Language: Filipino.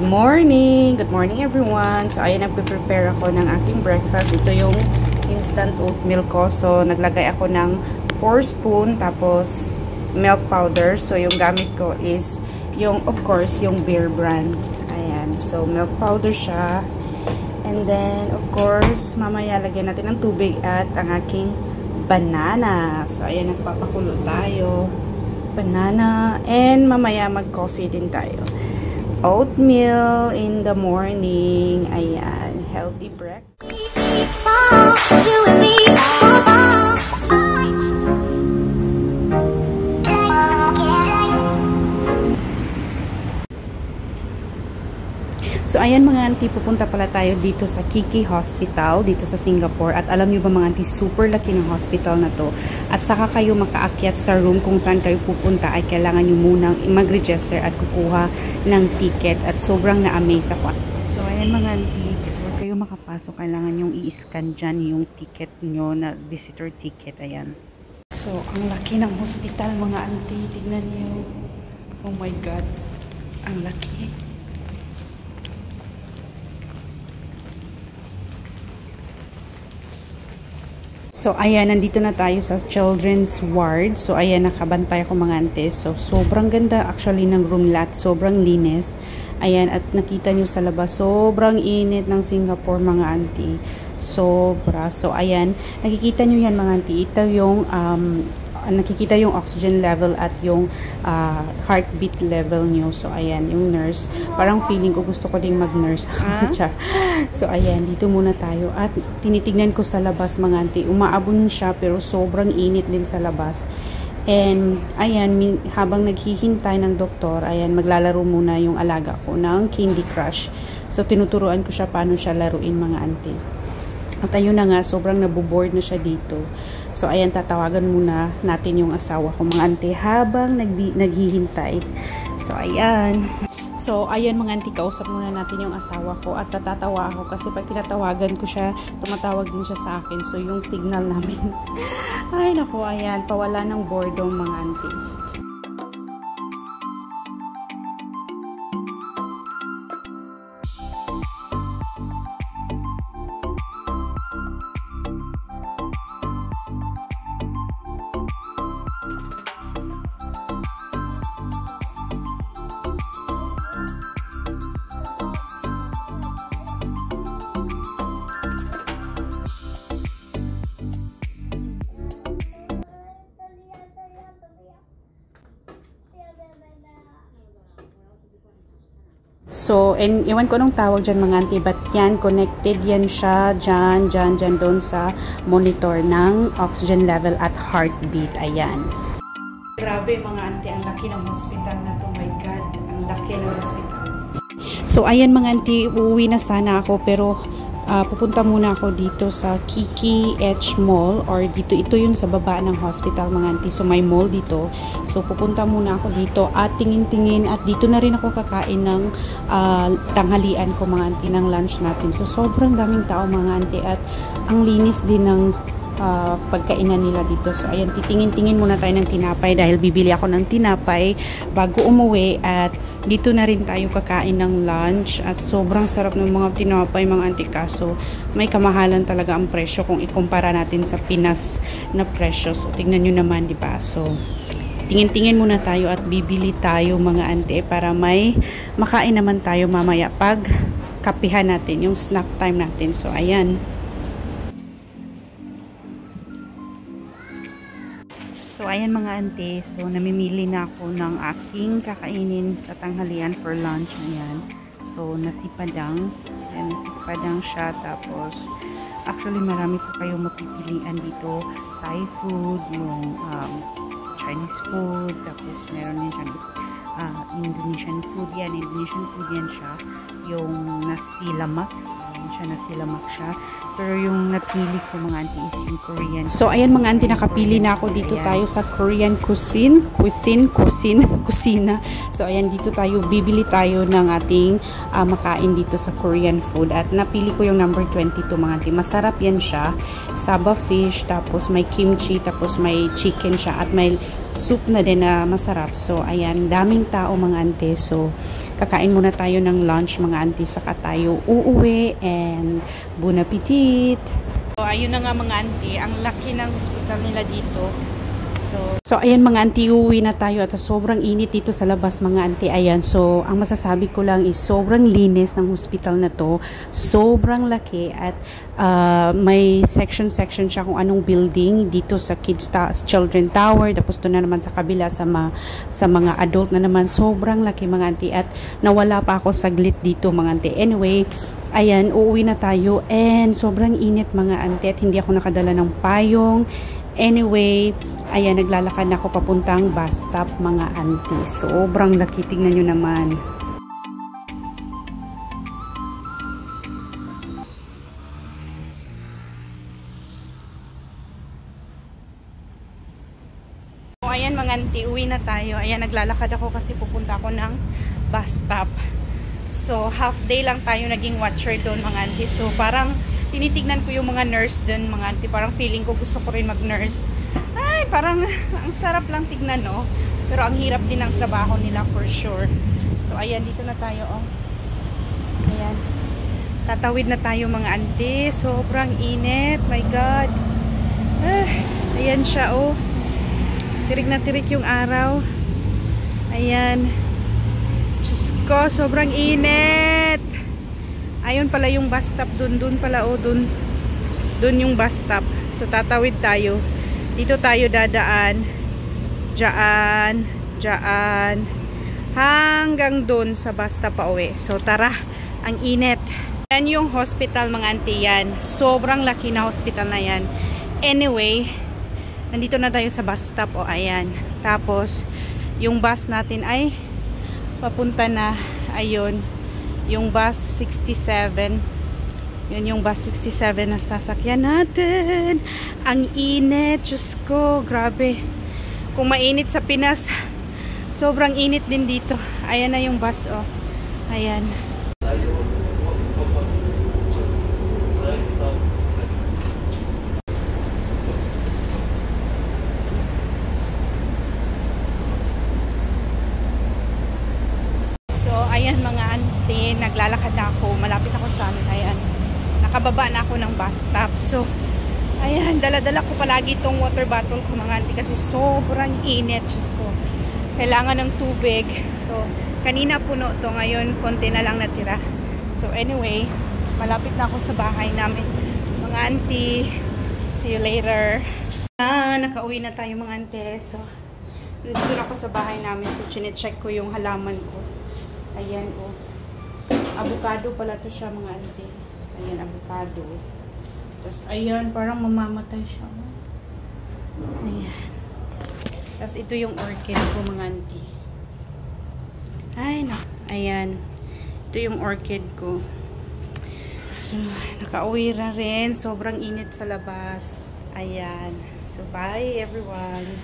morning! Good morning everyone! So ayan, nagpe-prepare ako ng aking breakfast. Ito yung instant oatmeal ko. So naglagay ako ng 4 spoon tapos milk powder. So yung gamit ko is yung, of course, yung Bear brand. Ayan. So milk powder siya. And then, of course, mamaya lagyan natin ng tubig at ang aking banana. So ayan, nagpapakulo tayo. Banana. And mamaya mag-coffee din tayo. Oatmeal in the morning. Ayan. Healthy breakfast. So, ayan mga auntie, pupunta pala tayo dito sa Kiki Hospital, dito sa Singapore. At alam nyo ba mga auntie, super laki ng hospital na to. At saka kayo makaakyat sa room kung saan kayo pupunta ay kailangan nyo munang mag-register at kukuha ng ticket. At sobrang na-amaze ako. So, ayan mga auntie, before kayo makapasok, kailangan nyong i-scan dyan yung ticket nyo na visitor ticket. Ayan. So, ang laki ng hospital mga auntie. Tignan nyo. Oh my God. Ang laki. So, ayan, nandito na tayo sa children's ward. So, ayan, nakabantay ako mga auntie. So, sobrang ganda actually ng room lot. Sobrang linis. Ayan, at nakita nyo sa labas, sobrang init ng Singapore mga auntie. Sobra. So, ayan, nakikita nyo yan mga auntie. Ito yung, nakikita yung oxygen level at yung heartbeat level nyo. So, ayan, yung nurse. Parang feeling ko gusto ko ding mag-nurse. So, ayan, dito muna tayo. At tinitignan ko sa labas, mga auntie. Umaabon siya, pero sobrang init din sa labas. And, ayan, habang naghihintay ng doktor, ayan, maglalaro muna yung alaga ko ng Candy Crush. So, tinuturuan ko siya paano siya laruin, mga auntie. At ayun na nga, sobrang naboboard na siya dito. So, ayan, tatawagan muna natin yung asawa ko, mga auntie, habang naghihintay. So, ayan. So, ayan mga auntie, kausap muna natin yung asawa ko at tatatawa ako kasi pag tinatawagan ko siya, tumatawag din siya sa akin. So, yung signal namin. Ay, naku, ayan, pawala ng boredom mga auntie. So, and iwan ko nung tawag dyan mga auntie, but yan, connected yan siya dyan doon sa monitor ng oxygen level at heartbeat. Ayan. Grabe mga auntie, ang laki ng hospital na to. My God, ang laki ng hospital. So, ayan mga auntie, uuwi na sana ako, pero pupunta muna ako dito sa Kiki Edge Mall, or dito, ito yun sa baba ng hospital mga auntie. So may mall dito. So pupunta muna ako dito at tingin-tingin, at dito na rin ako kakain ng tanghalian ko mga auntie, ng lunch natin. So sobrang daming tao mga auntie, at ang linis din ng pagkainan nila dito. So ayan, titingin-tingin muna tayo ng tinapay dahil bibili ako ng tinapay bago umuwi, at dito na rin tayo kakain ng lunch. At sobrang sarap ng mga tinapay mga auntie, kaso may kamahalan talaga ang presyo kung ikumpara natin sa Pinas na presyo. So tingnan nyo naman, di ba? So tingin-tingin muna tayo at bibili tayo mga auntie para may makain naman tayo mamaya pag kapihan natin, yung snack time natin. So ayan. So, ayan mga auntie. So, namimili na ako ng aking kakainin sa tanghalian for lunch. Ayan. So, nasipadang. Ayan, nasipadang siya. Tapos, actually, marami po kayo mapipilian dito. Thai food, yung Chinese food. Tapos, meron din siya Indonesian food. Yan, Indonesian food yan siya. Yung nasi lemak. Ayan siya, nasi lemak siya. Pero yung napili ko mga auntie is yung Korean. So, ayan mga auntie, nakapili na ako dito. Ayan. Tayo sa Korean kusina. So, ayan, dito tayo, bibili tayo ng ating makain dito sa Korean food. At napili ko yung number 22 mga auntie. Masarap yan siya. Saba fish, tapos may kimchi, tapos may chicken siya, at may soup na din na masarap. So, ayan, daming tao mga auntie. So, kakain muna tayo ng lunch mga auntie, saka tayo uuwi, and bon appetit! So, ayun na nga mga auntie, ang laki ng hospital nila dito. So ayan mga auntie, uuwi na tayo at sobrang init dito sa labas mga auntie. Ayan, so ang masasabi ko lang is sobrang linis ng hospital na to. Sobrang laki at may section siya kung anong building dito sa Children Tower. Tapos to na naman sa kabila sa mga adult na naman. Sobrang laki mga auntie at nawala pa ako saglit dito mga auntie. Anyway, ayan, uuwi na tayo and sobrang init mga auntie at hindi ako nakadala ng payong. Anyway, ayan, naglalakad na ako papuntang bus stop mga auntie. Sobrang laki, tingnan nyo naman. So, ayan mga auntie, uwi na tayo. Ayan, naglalakad ako kasi pupunta ako ng bus stop. So, half day lang tayo naging watcher doon mga auntie. So, parang tinitignan ko yung mga nurse doon mga auntie. Parang feeling ko gusto ko rin mag-nurse. Ay, parang ang sarap lang tignan, no? Pero ang hirap din ang trabaho nila for sure. So, ayan, dito na tayo, oh. Ayan. Tatawid na tayo mga auntie. Sobrang init. My God. Ayan siya, oh. Tirik na tirik yung araw. Ayan. Diyos ko, sobrang init. Ayun pala yung bus stop dun pala, oh, dun yung bus stop. So tatawid tayo. Dito tayo dadaan. Diyan, hanggang dun sa bus stop pa uwi. So tara, ang init. Yan yung hospital mga auntie yan. Sobrang laki na hospital na yan. Anyway, nandito na tayo sa bus stop, oh, ayan. Tapos yung bus natin ay papunta na, ayun. Yung bus 67. Yun yung bus 67 na sasakyan natin. Ang init. Diyos ko. Grabe. Kung mainit sa Pinas, sobrang init din dito. Ayan na yung bus, oh. Ayan. Ayan mga auntie, naglalakad na ako. Malapit ako sa amin. Ayan. Nakababa na ako ng bus stop. So, ayan. Dala-dala ko palagi itong water bottle ko mga auntie kasi sobrang init. Diyos ko. Kailangan ng tubig. So, kanina puno to. Ngayon, konti na lang natira. So, anyway, malapit na ako sa bahay namin. Mga auntie, see you later. Nakauwi na tayo mga auntie. So, nandito na ako sa bahay namin. So, chinecheck ko yung halaman ko. Ayan, oh. Avocado pala to siya mga auntie. Ayan, avocado. Tapos, ayan, parang mamamatay siya. Ayan. Tapos, ito yung orchid ko mga auntie. Ay, na. Ayan. Ito yung orchid ko. So, nakauwi na rin. Sobrang init sa labas. Ayan. So, bye everyone.